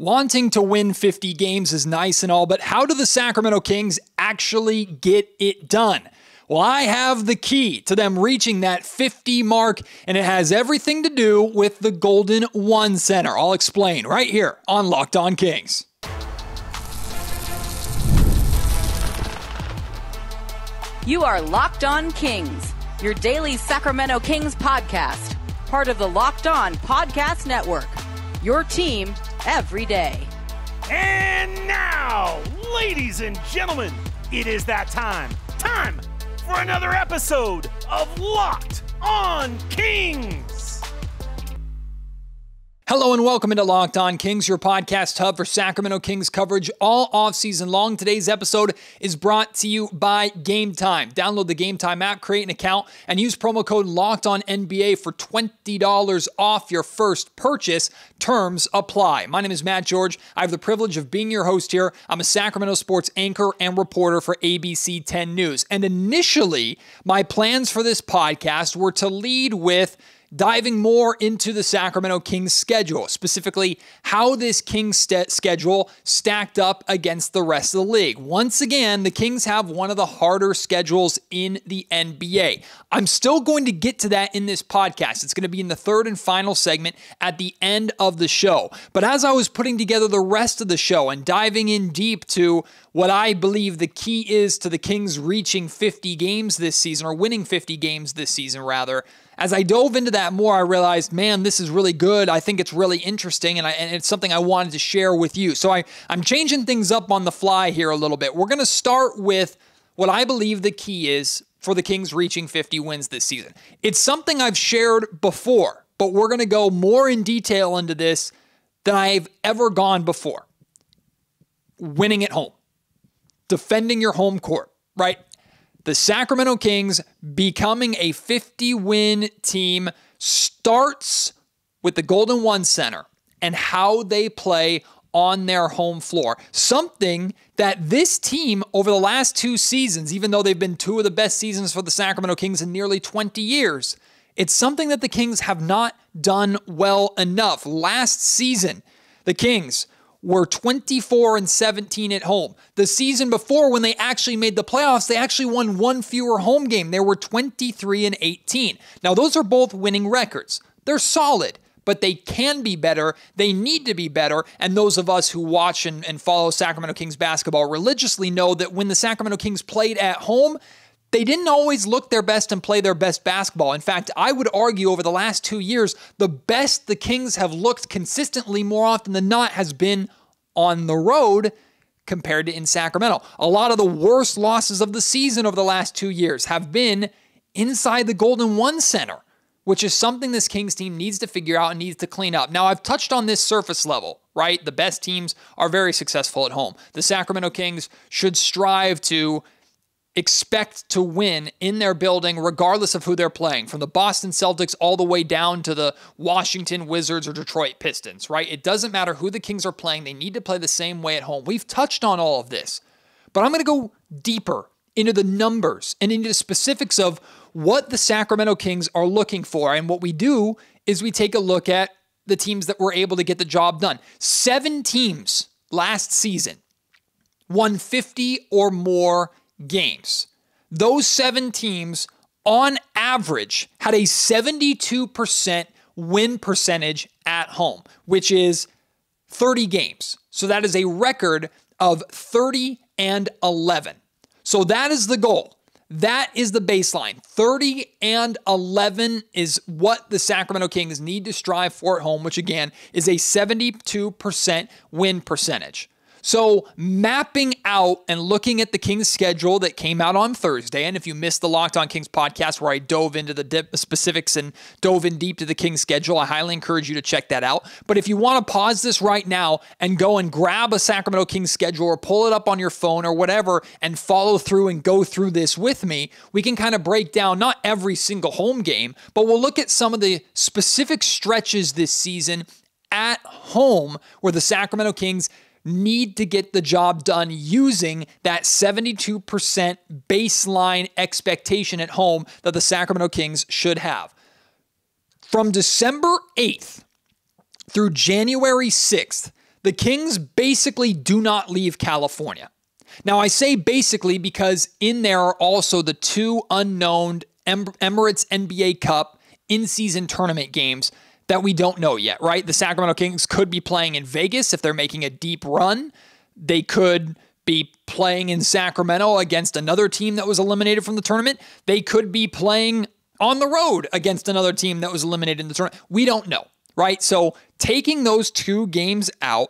Wanting to win 50 games is nice and all, but how do the Sacramento Kings actually get it done? Well, I have the key to them reaching that 50 mark, and it has everything to do with the Golden One Center. I'll explain right here on Locked On Kings. You are Locked On Kings, your daily Sacramento Kings podcast, part of the Locked On Podcast Network, your team every day. And now, ladies and gentlemen, it is that time for another episode of Locked On Kings. Hello and welcome into Locked On Kings, your podcast hub for Sacramento Kings coverage all offseason long. Today's episode is brought to you by Game Time. Download the Game Time app, create an account, and use promo code LOCKEDONNBA for $20 off your first purchase. Terms apply. My name is Matt George. I have the privilege of being your host here. I'm a Sacramento sports anchor and reporter for ABC 10 News. And initially, my plans for this podcast were to lead with diving more into the Sacramento Kings schedule, specifically how this Kings schedule stacked up against the rest of the league. Once again, the Kings have one of the harder schedules in the NBA. I'm still going to get to that in this podcast. It's going to be in the third and final segment at the end of the show. But as I was putting together the rest of the show and diving in deep to what I believe the key is to the Kings reaching 50 games this season, or winning 50 games this season, rather, as I dove into that more, I realized, man, this is really good. I think it's really interesting, and it's something I wanted to share with you. So I'm changing things up on the fly here a little bit. We're going to start with what I believe the key is for the Kings reaching 50 wins this season. It's something I've shared before, but we're going to go more in detail into this than I've ever gone before. Winning at home. Defending your home court, right? The Sacramento Kings becoming a 50-win team starts with the Golden One Center and how they play on their home floor. Something that this team over the last two seasons, even though they've been two of the best seasons for the Sacramento Kings in nearly 20 years, it's something that the Kings have not done well enough. Last season, the Kings were 24-17 at home. The season before, when they actually made the playoffs, they actually won one fewer home game. They were 23-18. Now, those are both winning records. They're solid, but they can be better. They need to be better. And those of us who watch and follow Sacramento Kings basketball religiously know that when the Sacramento Kings played at home, they didn't always look their best and play their best basketball. In fact, I would argue over the last 2 years, the best the Kings have looked consistently more often than not has been on the road compared to in Sacramento. A lot of the worst losses of the season over the last 2 years have been inside the Golden One Center, which is something this Kings team needs to figure out and needs to clean up. Now, I've touched on this surface level, right? The best teams are very successful at home. The Sacramento Kings should strive to expect to win in their building regardless of who they're playing, from the Boston Celtics all the way down to the Washington Wizards or Detroit Pistons, right? It doesn't matter who the Kings are playing. They need to play the same way at home. We've touched on all of this, but I'm going to go deeper into the numbers and into the specifics of what the Sacramento Kings are looking for. And what we do is we take a look at the teams that were able to get the job done. 7 teams last season won 50 or more games. Those 7 teams, on average, had a 72% win percentage at home, which is 30 games. So that is a record of 30-11. So that is the goal. That is the baseline. 30-11 is what the Sacramento Kings need to strive for at home, which again is a 72% win percentage. So mapping out and looking at the Kings schedule that came out on Thursday, and if you missed the Locked On Kings podcast where I dove into the specifics and dove in deep to the Kings schedule, I highly encourage you to check that out. But if you want to pause this right now and go and grab a Sacramento Kings schedule or pull it up on your phone or whatever and follow through and go through this with me, we can kind of break down not every single home game, but we'll look at some of the specific stretches this season at home where the Sacramento Kings need to get the job done using that 72% baseline expectation at home that the Sacramento Kings should have. From December 8th through January 6th, the Kings basically do not leave California. Now, I say basically because in there are also the two unknown Emirates NBA Cup in-season tournament games that we don't know yet, right? The Sacramento Kings could be playing in Vegas if they're making a deep run. They could be playing in Sacramento against another team that was eliminated from the tournament. They could be playing on the road against another team that was eliminated in the tournament. We don't know, right? So taking those two games out,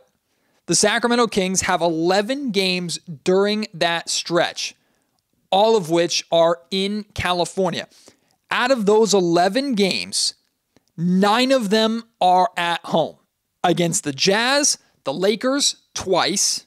the Sacramento Kings have 11 games during that stretch, all of which are in California. Out of those 11 games, 9 of them are at home against the Jazz, the Lakers twice,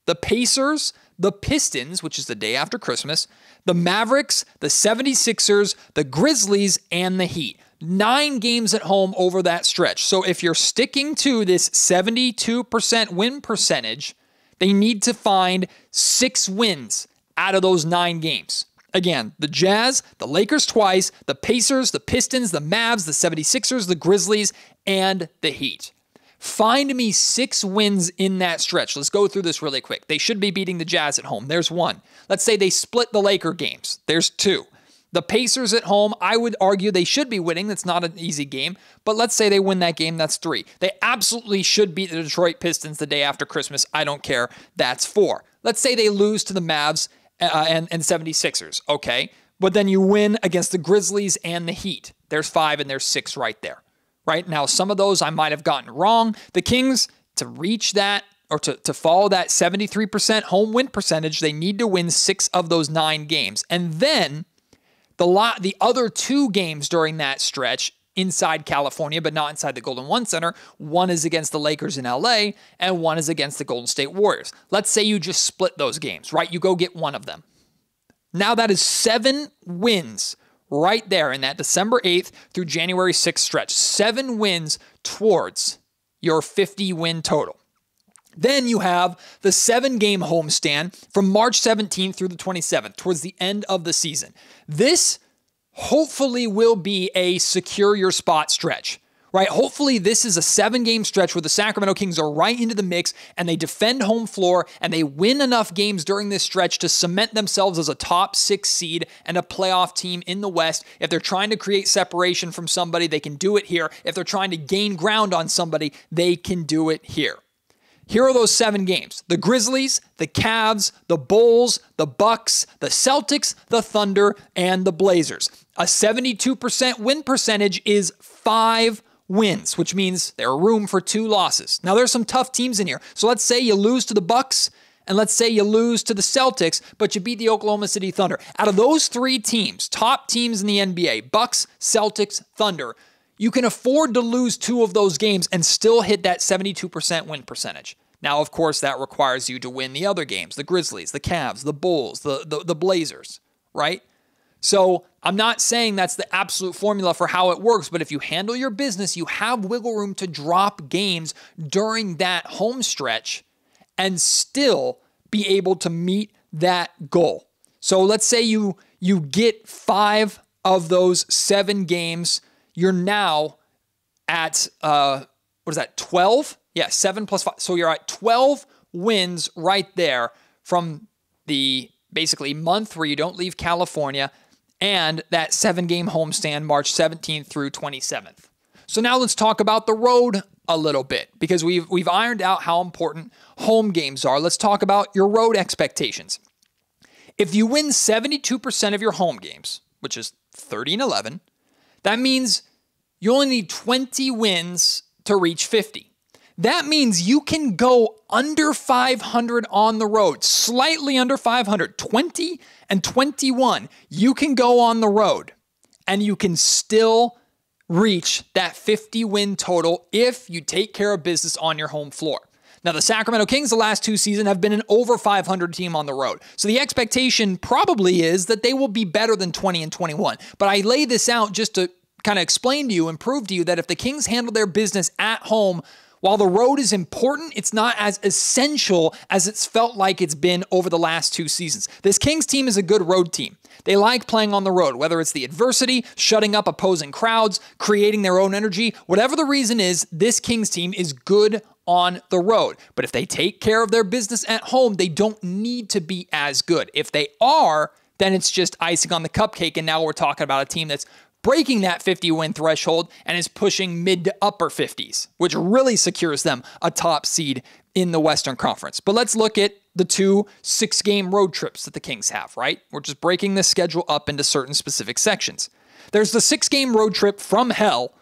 the Pacers, the Pistons, which is the day after Christmas, the Mavericks, the 76ers, the Grizzlies, and the Heat. 9 games at home over that stretch. So if you're sticking to this 72% win percentage, they need to find 6 wins out of those 9 games. Again, the Jazz, the Lakers twice, the Pacers, the Pistons, the Mavs, the 76ers, the Grizzlies, and the Heat. Find me 6 wins in that stretch. Let's go through this really quick. They should be beating the Jazz at home. There's 1. Let's say they split the Laker games. There's 2. The Pacers at home, I would argue they should be winning. That's not an easy game. But let's say they win that game. That's 3. They absolutely should beat the Detroit Pistons the day after Christmas. I don't care. That's 4. Let's say they lose to the Mavs and 76ers. Okay. But then you win against the Grizzlies and the Heat. There's 5 and there's 6 right there. Right now, some of those I might have gotten wrong. The Kings, to reach that or to follow that 73% home win percentage, they need to win 6 of those 9 games. And then the other 2 games during that stretch inside California, but not inside the Golden One Center, 1 is against the Lakers in LA and 1 is against the Golden State Warriors. Let's say you just split those games, right? You go get 1 of them. Now that is 7 wins right there in that December 8th through January 6th stretch. 7 wins towards your 50-win total. Then you have the 7-game homestand from March 17th through the 27th, towards the end of the season. This hopefully will be a secure your spot stretch, right? Hopefully this is a 7-game stretch where the Sacramento Kings are right into the mix and they defend home floor and they win enough games during this stretch to cement themselves as a top 6 seed and a playoff team in the West. If they're trying to create separation from somebody, they can do it here. If they're trying to gain ground on somebody, they can do it here. Here are those 7 games. The Grizzlies, the Cavs, the Bulls, the Bucks, the Celtics, the Thunder, and the Blazers. A 72% win percentage is 5 wins, which means there are room for 2 losses. Now, there's some tough teams in here. So let's say you lose to the Bucks, and let's say you lose to the Celtics, but you beat the Oklahoma City Thunder. Out of those 3 teams, top teams in the NBA, Bucks, Celtics, Thunder, you can afford to lose 2 of those games and still hit that 72% win percentage. Now, of course, that requires you to win the other games, the Grizzlies, the Cavs, the Bulls, the Blazers, right? So I'm not saying that's the absolute formula for how it works, but if you handle your business, you have wiggle room to drop games during that home stretch and still be able to meet that goal. So let's say you get 5 of those 7 games. You're now at, 12? Yeah, 7 plus 5. So you're at 12 wins right there from the basically month where you don't leave California and that 7-game homestand March 17th through 27th. So now let's talk about the road a little bit because we've ironed out how important home games are. Let's talk about your road expectations. If you win 72% of your home games, which is 30-11, that means you only need 20 wins to reach 50. That means you can go under 500 on the road, slightly under 500, 20 and 21. You can go on the road and you can still reach that 50-win total if you take care of business on your home floor. Now, the Sacramento Kings the last 2 seasons have been an over 500 team on the road. So the expectation probably is that they will be better than 20 and 21. But I lay this out just to kind of explain to you and prove to you that if the Kings handle their business at home, while the road is important, it's not as essential as it's felt like it's been over the last 2 seasons. This Kings team is a good road team. They like playing on the road, whether it's the adversity, shutting up opposing crowds, creating their own energy. Whatever the reason is, this Kings team is good on the road. But if they take care of their business at home, they don't need to be as good. If they are, then it's just icing on the cupcake. And now we're talking about a team that's breaking that 50-win threshold and is pushing mid to upper 50s, which really secures them a top seed in the Western Conference. But let's look at the 2 6-game road trips that the Kings have, right? We're just breaking the schedule up into certain specific sections. There's the 6-game road trip from hell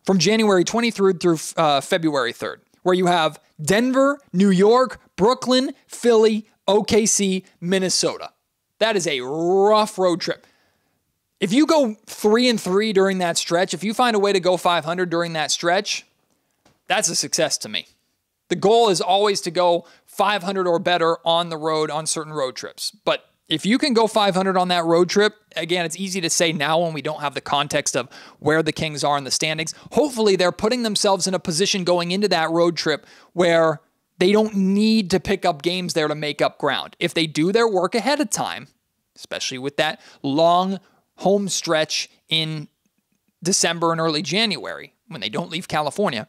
from January 23rd through February 3rd, where you have Denver, New York, Brooklyn, Philly, OKC, Minnesota. That is a rough road trip. If you go 3-3 during that stretch, if you find a way to go 500 during that stretch, that's a success to me. The goal is always to go 500 or better on the road on certain road trips. But if you can go 500 on that road trip, again, it's easy to say now when we don't have the context of where the Kings are in the standings. Hopefully, they're putting themselves in a position going into that road trip where they don't need to pick up games there to make up ground. If they do their work ahead of time, especially with that long home stretch in December and early January when they don't leave California,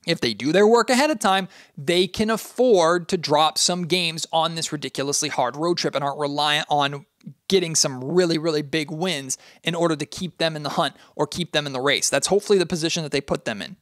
if they do their work ahead of time, they can afford to drop some games on this ridiculously hard road trip and aren't reliant on getting some really, really big wins in order to keep them in the hunt or keep them in the race. That's hopefully the position that they put them in.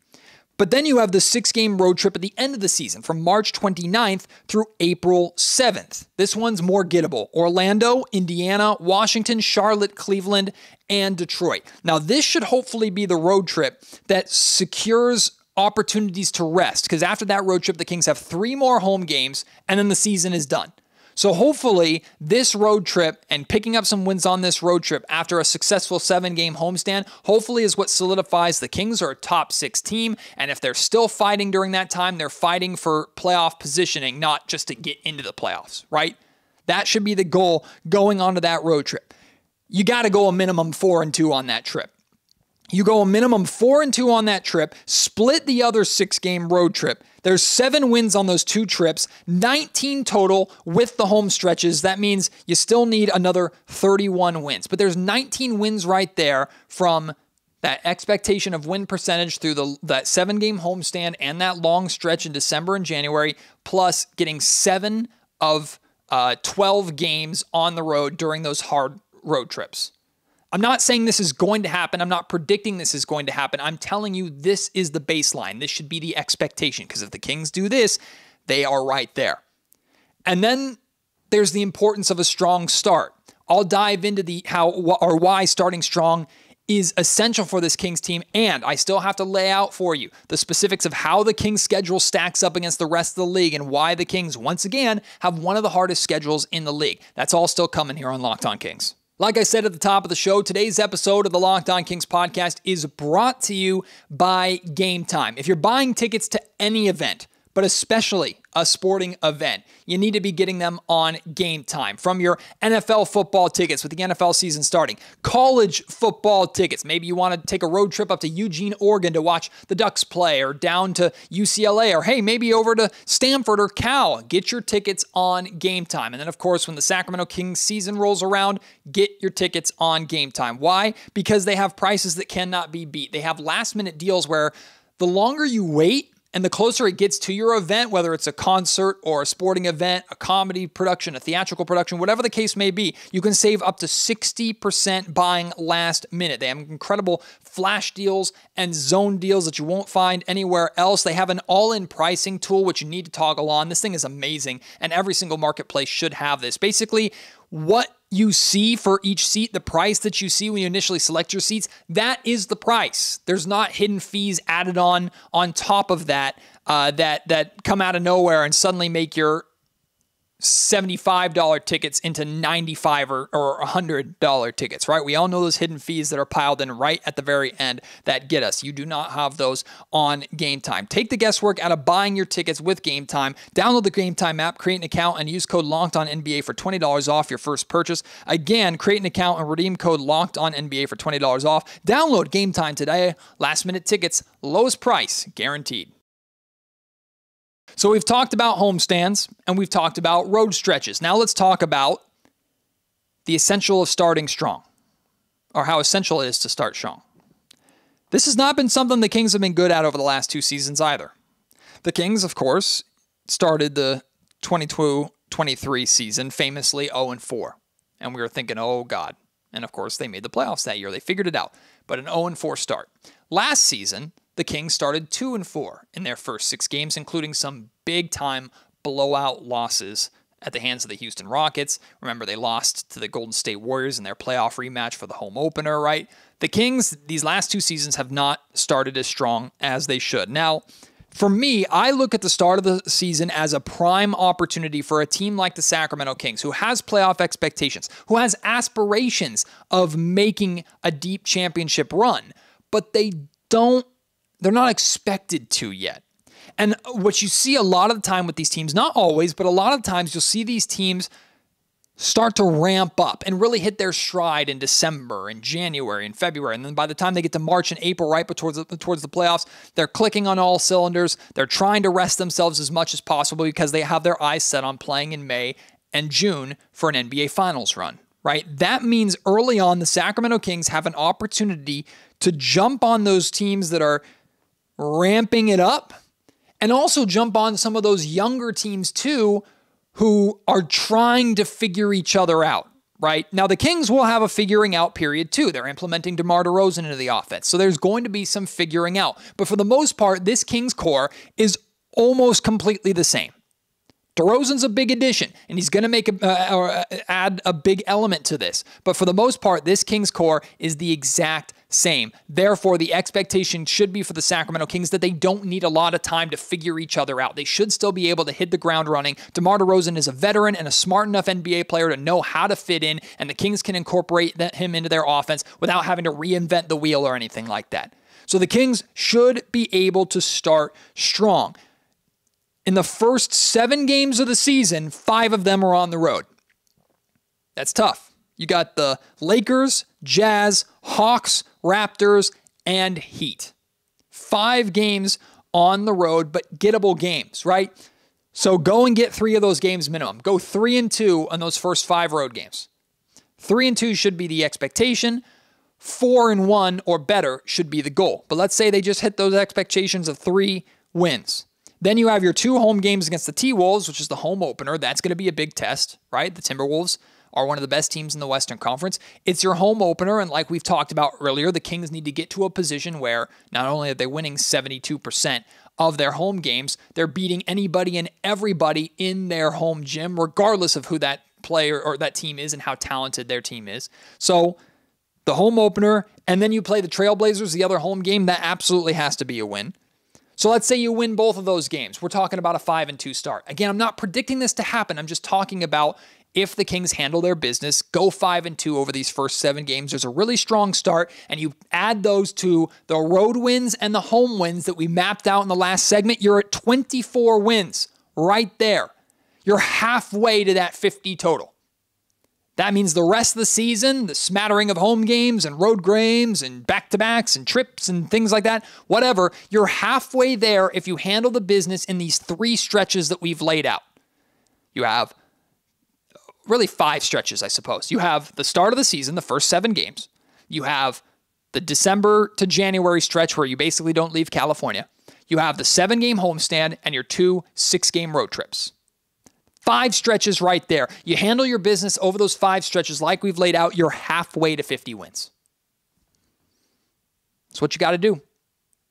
But then you have the 6-game road trip at the end of the season from March 29th through April 7th. This one's more gettable. Orlando, Indiana, Washington, Charlotte, Cleveland, and Detroit. Now, this should hopefully be the road trip that secures opportunities to rest, because after that road trip, the Kings have 3 more home games, and then the season is done. So hopefully this road trip and picking up some wins on this road trip after a successful 7-game homestand, hopefully is what solidifies the Kings are a top 6 team. And if they're still fighting during that time, they're fighting for playoff positioning, not just to get into the playoffs, right? That should be the goal going onto that road trip. You got to go a minimum 4-2 on that trip. You go a minimum 4-2 on that trip, split the other 6-game road trip. There's 7 wins on those 2 trips, 19 total with the home stretches. That means you still need another 31 wins. But there's 19 wins right there from that expectation of win percentage through that 7-game homestand and that long stretch in December and January, plus getting 7 of 12 games on the road during those hard road trips. I'm not saying this is going to happen. I'm not predicting this is going to happen. I'm telling you this is the baseline. This should be the expectation, because if the Kings do this, they are right there. And then there's the importance of a strong start. I'll dive into the how or why starting strong is essential for this Kings team, and I still have to lay out for you the specifics of how the Kings schedule stacks up against the rest of the league and why the Kings, once again, have one of the hardest schedules in the league. That's all still coming here on Locked On Kings. Like I said at the top of the show, today's episode of the Locked On Kings podcast is brought to you by Game Time. If you're buying tickets to any event, but especially a sporting event, you need to be getting them on Game Time. From your NFL football tickets with the NFL season starting, college football tickets. Maybe you want to take a road trip up to Eugene, Oregon to watch the Ducks play, or down to UCLA, or hey, maybe over to Stanford or Cal. Get your tickets on Game Time. And then, of course, when the Sacramento Kings season rolls around, get your tickets on Game Time. Why? Because they have prices that cannot be beat. They have last-minute deals where the longer you wait, and the closer it gets to your event, whether it's a concert or a sporting event, a comedy production, a theatrical production, whatever the case may be, you can save up to 60% buying last minute. They have incredible flash deals and zone deals that you won't find anywhere else. They have an all-in pricing tool, which you need to toggle on. This thing is amazing, and every single marketplace should have this. basically, what you see for each seat, the price that you see when you initially select your seats, that is the price. There's not hidden fees added on top of that that come out of nowhere and suddenly make your $75 tickets into $95 or $100 tickets, right? We all know those hidden fees that are piled in right at the very end that get us. You do not have those on Game Time. Take the guesswork out of buying your tickets with Game Time. Download the Game Time app, create an account, and use code LOCKEDONNBA for $20 off your first purchase. Again, create an account and redeem code LOCKEDONNBA for $20 off. Download Game Time today. Last minute tickets, lowest price guaranteed. So we've talked about homestands and we've talked about road stretches. Now let's talk about the essential of starting strong, or how essential it is to start strong. This has not been something the Kings have been good at over the last 2 seasons either. The Kings, of course, started the 22-23 season famously 0-4. And we were thinking, oh, God. And, of course, they made the playoffs that year. They figured it out. But an 0-4 start. Last season, the Kings started 2-4 in their first 6 games, including some big-time blowout losses at the hands of the Houston Rockets. Remember, they lost to the Golden State Warriors in their playoff rematch for the home opener, right? The Kings, these last 2 seasons, have not started as strong as they should. Now, for me, I look at the start of the season as a prime opportunity for a team like the Sacramento Kings, who has playoff expectations, who has aspirations of making a deep championship run, but they're not expected to yet. And what you see a lot of the time with these teams, not always, but a lot of times you'll see these teams start to ramp up and really hit their stride in December and January and February. And then by the time they get to March and April, right towards the playoffs, they're clicking on all cylinders. They're trying to rest themselves as much as possible because they have their eyes set on playing in May and June for an NBA Finals run, right? That means early on, the Sacramento Kings have an opportunity to jump on those teams that are ramping it up and also jump on some of those younger teams too, who are trying to figure each other out, right? Now, the Kings will have a figuring out period too. They're implementing DeMar DeRozan into the offense, so there's going to be some figuring out. But for the most part, this Kings core is almost completely the same. DeRozan's a big addition, and he's going to add a big element to this. But for the most part, this Kings core is the exact same. Therefore, the expectation should be for the Sacramento Kings that they don't need a lot of time to figure each other out. They should still be able to hit the ground running. DeMar DeRozan is a veteran and a smart enough NBA player to know how to fit in, and the Kings can incorporate him into their offense without having to reinvent the wheel or anything like that. So the Kings should be able to start strong. In the first 7 games of the season, 5 of them are on the road. That's tough. You got the Lakers, Jazz, Hawks, Raptors, and Heat. 5 games on the road, but gettable games, right? So go and get 3 of those games minimum. Go 3-2 on those first 5 road games. 3-2 should be the expectation. 4-1 or better should be the goal. But let's say they just hit those expectations of 3 wins. Then you have your 2 home games against the T-Wolves, which is the home opener. That's going to be a big test, right? The Timberwolves are one of the best teams in the Western Conference. It's your home opener, and like we've talked about earlier, the Kings need to get to a position where not only are they winning 72% of their home games, they're beating anybody and everybody in their home gym, regardless of who that player or that team is and how talented their team is. So the home opener, and then you play the Trailblazers, the other home game, that absolutely has to be a win. So let's say you win both of those games. We're talking about a 5-2 start. Again, I'm not predicting this to happen. I'm just talking about if the Kings handle their business, go 5-2 over these first 7 games. There's a really strong start, and you add those to the road wins and the home wins that we mapped out in the last segment. You're at 24 wins right there. You're halfway to that 50 total. That means the rest of the season, the smattering of home games and road games and back-to-backs and trips and things like that, whatever, you're halfway there if you handle the business in these 3 stretches that we've laid out. You have really 5 stretches, I suppose. You have the start of the season, the first 7 games. You have the December to January stretch where you basically don't leave California. You have the 7-game homestand and your 2 6-game road trips. 5 stretches right there. You handle your business over those 5 stretches like we've laid out, you're halfway to 50 wins. That's what you got to do.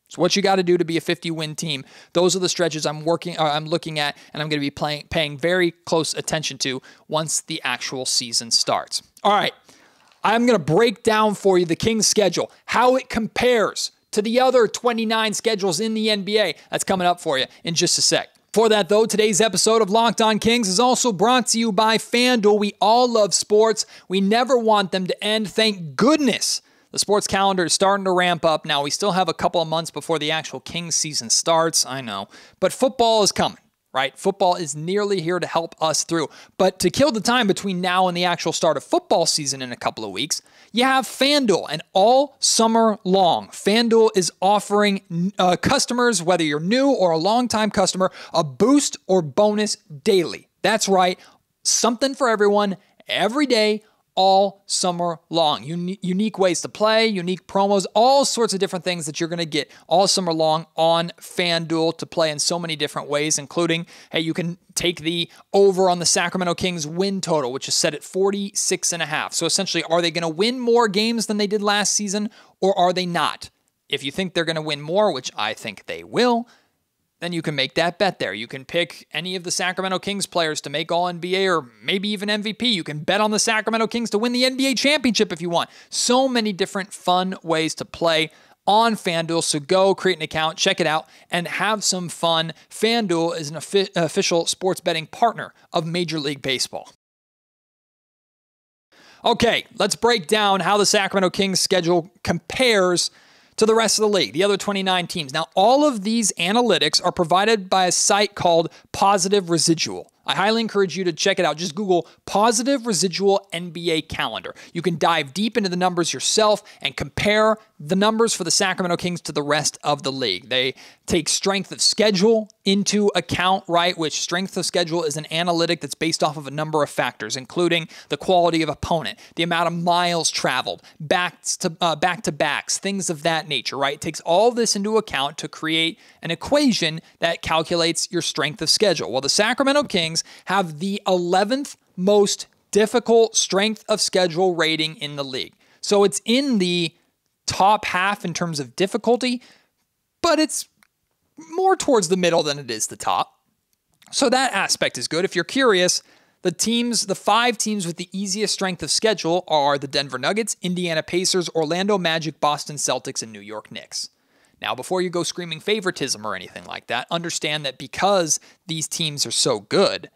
It's what you got to do to be a 50-win team. Those are the stretches I'm looking at, and I'm going to be paying very close attention to once the actual season starts. All right, I'm going to break down for you the Kings' schedule, how it compares to the other 29 schedules in the NBA. That's coming up for you in just a sec. For that, though, today's episode of Locked On Kings is also brought to you by FanDuel. We all love sports. We never want them to end. Thank goodness the sports calendar is starting to ramp up. Now, we still have a couple of months before the actual Kings season starts, I know. But football is coming, right? Football is nearly here to help us through. But to kill the time between now and the actual start of football season in a couple of weeks, you have FanDuel. And all summer long, FanDuel is offering customers, whether you're new or a longtime customer, a boost or bonus daily. That's right. Something for everyone, every day, all summer long. Unique ways to play, unique promos, all sorts of different things that you're going to get all summer long on FanDuel to play in so many different ways, including, hey, you can take the over on the Sacramento Kings win total, which is set at 46.5. So essentially, are they going to win more games than they did last season, or are they not? If you think they're going to win more, which I think they will, then you can make that bet there. You can pick any of the Sacramento Kings players to make All-NBA or maybe even MVP. You can bet on the Sacramento Kings to win the NBA championship if you want. So many different fun ways to play on FanDuel. So go create an account, check it out, and have some fun. FanDuel is an official sports betting partner of Major League Baseball. Okay, let's break down how the Sacramento Kings schedule compares to the rest of the league, the other 29 teams. Now, all of these analytics are provided by a site called Positive Residual. I highly encourage you to check it out. Just Google Positive Residual NBA Calendar. You can dive deep into the numbers yourself and compare the numbers for the Sacramento Kings to the rest of the league. They take strength of schedule into account, right? Which strength of schedule is an analytic that's based off of a number of factors, including the quality of opponent, the amount of miles traveled, back-to-backs, things of that nature, right? It takes all this into account to create an equation that calculates your strength of schedule. Well, the Sacramento Kings have the 11th most difficult strength of schedule rating in the league. So it's in the top half in terms of difficulty, but it's more towards the middle than it is the top. So that aspect is good. If you're curious, the 5 teams with the easiest strength of schedule are the Denver Nuggets, Indiana Pacers, Orlando Magic, Boston Celtics, and New York Knicks. Now, before you go screaming favoritism or anything like that, understand that because these teams are so good,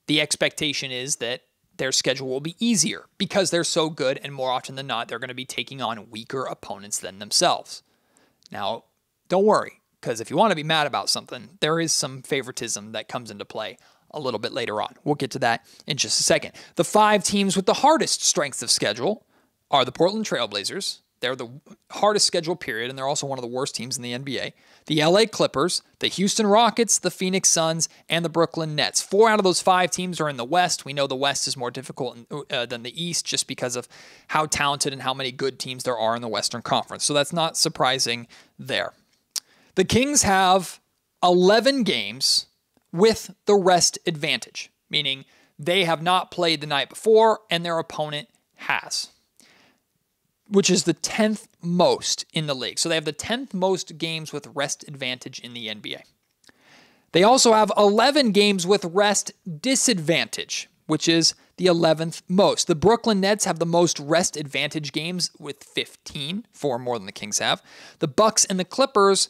the expectation is that their schedule will be easier because they're so good, and more often than not, they're going to be taking on weaker opponents than themselves. Now, don't worry, because if you want to be mad about something, there is some favoritism that comes into play a little bit later on. We'll get to that in just a second. The 5 teams with the hardest strengths of schedule are the Portland Trailblazers. They're the hardest schedule period, and they're also one of the worst teams in the NBA. The LA Clippers, the Houston Rockets, the Phoenix Suns, and the Brooklyn Nets. 4 out of those 5 teams are in the West. We know the West is more difficult than the East just because of how talented and how many good teams there are in the Western Conference. So that's not surprising there. The Kings have 11 games with the rest advantage, meaning they have not played the night before and their opponent has, which is the 10th most in the league. So they have the 10th most games with rest advantage in the NBA. They also have 11 games with rest disadvantage, which is the 11th most. The Brooklyn Nets have the most rest advantage games with 15, 4 more than the Kings have. The Bucks and the Clippers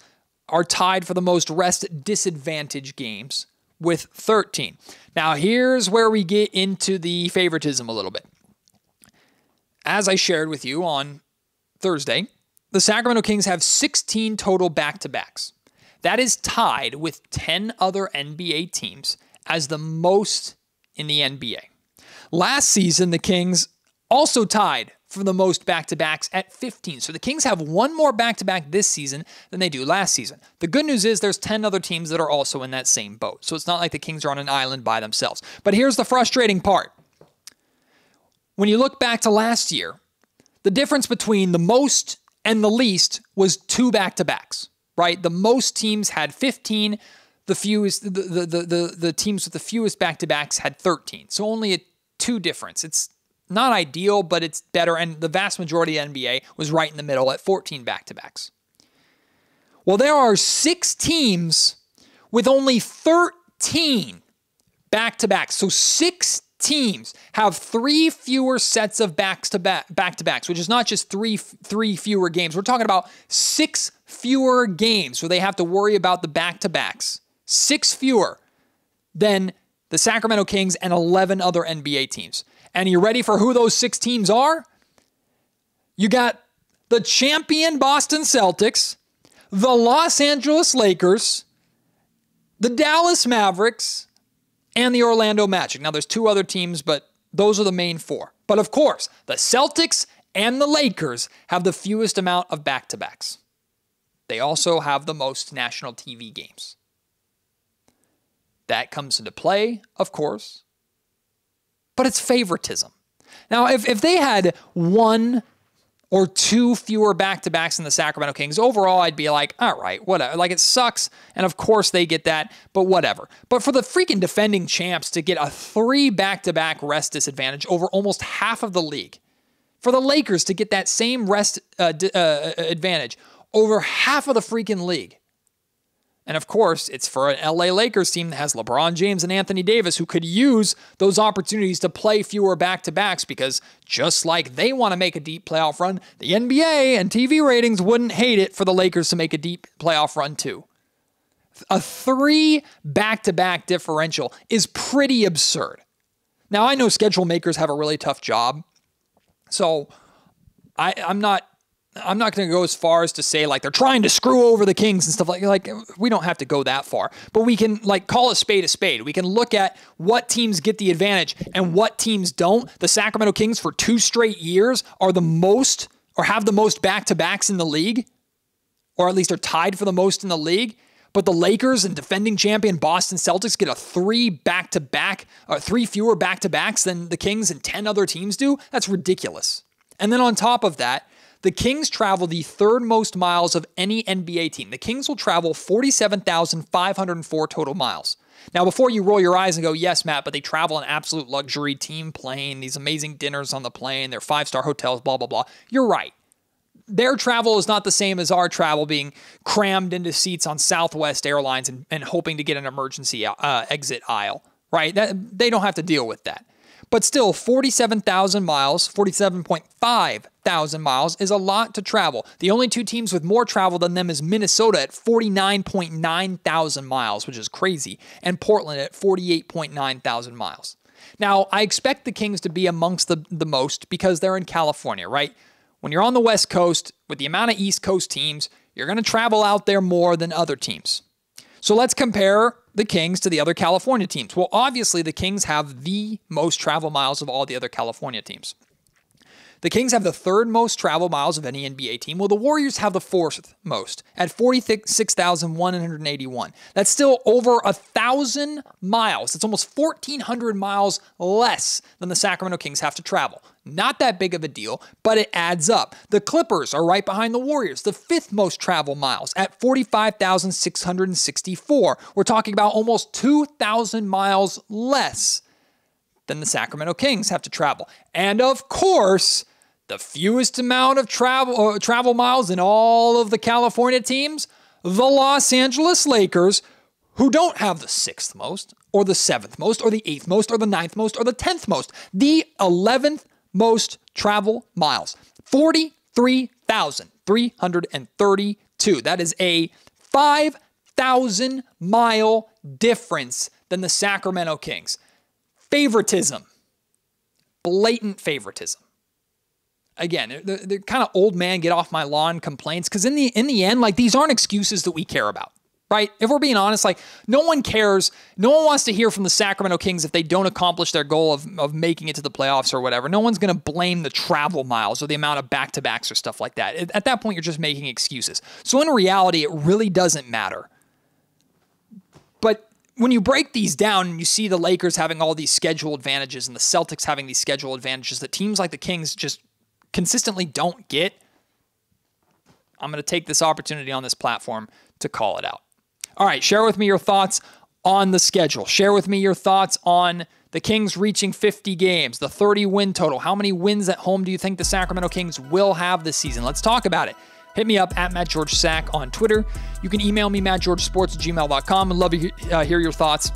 are tied for the most rest disadvantage games with 13. Now, here's where we get into the favoritism a little bit. As I shared with you on Thursday, the Sacramento Kings have 16 total back-to-backs. That is tied with 10 other NBA teams as the most in the NBA. Last season, the Kings also tied for the most back-to-backs at 15. So the Kings have one more back-to-back this season than they do last season. The good news is there's 10 other teams that are also in that same boat. So it's not like the Kings are on an island by themselves. But here's the frustrating part. When you look back to last year, the difference between the most and the least was 2 back-to-backs, right? The most teams had 15. The teams with the fewest back-to-backs had 13. So only a 2 difference. It's not ideal, but it's better. And the vast majority of NBA was right in the middle at 14 back-to-backs. Well, there are 6 teams with only 13 back-to-backs. So 6 teams have 3 fewer sets of back-to-backs, which is not just three fewer games. We're talking about 6 fewer games where they have to worry about the back-to-backs. 6 fewer than the Sacramento Kings and 11 other NBA teams. And you ready for who those 6 teams are? You got the champion Boston Celtics, the Los Angeles Lakers, the Dallas Mavericks, and the Orlando Magic. Now, there's 2 other teams, but those are the main 4. But of course, the Celtics and the Lakers have the fewest amount of back-to-backs. They also have the most national TV games. That comes into play, of course, but it's favoritism. Now, if they had 1 or 2 fewer back-to-backs than the Sacramento Kings, overall, I'd be like, all right, whatever. Like, it sucks, and of course they get that, but whatever. But for the freaking defending champs to get a 3 back-to-back rest disadvantage over almost half of the league, for the Lakers to get that same rest advantage over half of the freaking league, and of course, it's for an LA Lakers team that has LeBron James and Anthony Davis who could use those opportunities to play fewer back-to-backs because just like they want to make a deep playoff run, the NBA and TV ratings wouldn't hate it for the Lakers to make a deep playoff run too. A 3 back-to-back differential is pretty absurd. Now, I know schedule makers have a really tough job, so I'm not going to go as far as to say like they're trying to screw over the Kings and stuff like we don't have to go that far, but we can like call a spade a spade. We can look at what teams get the advantage and what teams don't. The Sacramento Kings for 2 straight years are the most or have the most back-to-backs in the league, or at least are tied for the most in the league. But the Lakers and defending champion Boston Celtics get a 3 back-to-back or 3 fewer back-to-backs than the Kings and 10 other teams do. That's ridiculous. And then on top of that, the Kings travel the 3rd most miles of any NBA team. The Kings will travel 47,504 total miles. Now, before you roll your eyes and go, yes, Matt, but they travel in absolute luxury, team plane, these amazing dinners on the plane, their 5-star hotels, blah, blah, blah. You're right. Their travel is not the same as our travel being crammed into seats on Southwest Airlines and hoping to get an emergency exit aisle, right? They don't have to deal with that. But still, 47,000 miles, 47.5 thousand miles is a lot to travel. The only 2 teams with more travel than them is Minnesota at 49.9 thousand miles, which is crazy, and Portland at 48.9 thousand miles. Now, I expect the Kings to be amongst the most because they're in California, right? When you're on the West Coast, with the amount of East Coast teams, you're going to travel out there more than other teams. So let's compare the Kings to the other California teams. Well, obviously, the Kings have the most travel miles of all the other California teams. The Kings have the 3rd most travel miles of any NBA team. Well, the Warriors have the 4th most at 46,181. That's still over 1,000 miles. It's almost 1,400 miles less than the Sacramento Kings have to travel. Not that big of a deal, but it adds up. The Clippers are right behind the Warriors, the 5th most travel miles at 45,664. We're talking about almost 2,000 miles less than the Sacramento Kings have to travel. And of course, the fewest amount of travel miles in all of the California teams, the Los Angeles Lakers, who don't have the 6th most, or the 7th most, or the 8th most, or the 9th most, or the 10th most. The 11th most travel miles, 43,332. That is a 5,000 mile difference than the Sacramento Kings. Favoritism. Blatant favoritism. Again, they're kind of old man get off my lawn complaints because in the end, like, these aren't excuses that we care about, right? If we're being honest, like, no one cares. No one wants to hear from the Sacramento Kings if they don't accomplish their goal of making it to the playoffs or whatever. No one's going to blame the travel miles or the amount of back-to-backs or stuff like that. At that point, you're just making excuses. So in reality, it really doesn't matter. But when you break these down and you see the Lakers having all these schedule advantages and the Celtics having these schedule advantages that teams like the Kings just consistently don't get, I'm going to take this opportunity on this platform to call it out. All right, share with me your thoughts on the schedule. Share with me your thoughts on the Kings reaching 50 games, the 30 win total. How many wins at home do you think the Sacramento Kings will have this season? Let's talk about it. Hit me up at MattGeorgeSac on Twitter. You can email me, mattgeorgesports@gmail.com. I'd love to hear your thoughts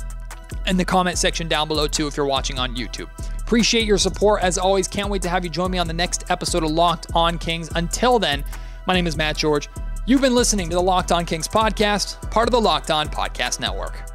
in the comment section down below, too, if you're watching on YouTube. Appreciate your support. As always, can't wait to have you join me on the next episode of Locked On Kings. Until then, my name is Matt George. You've been listening to the Locked On Kings podcast, part of the Locked On Podcast Network.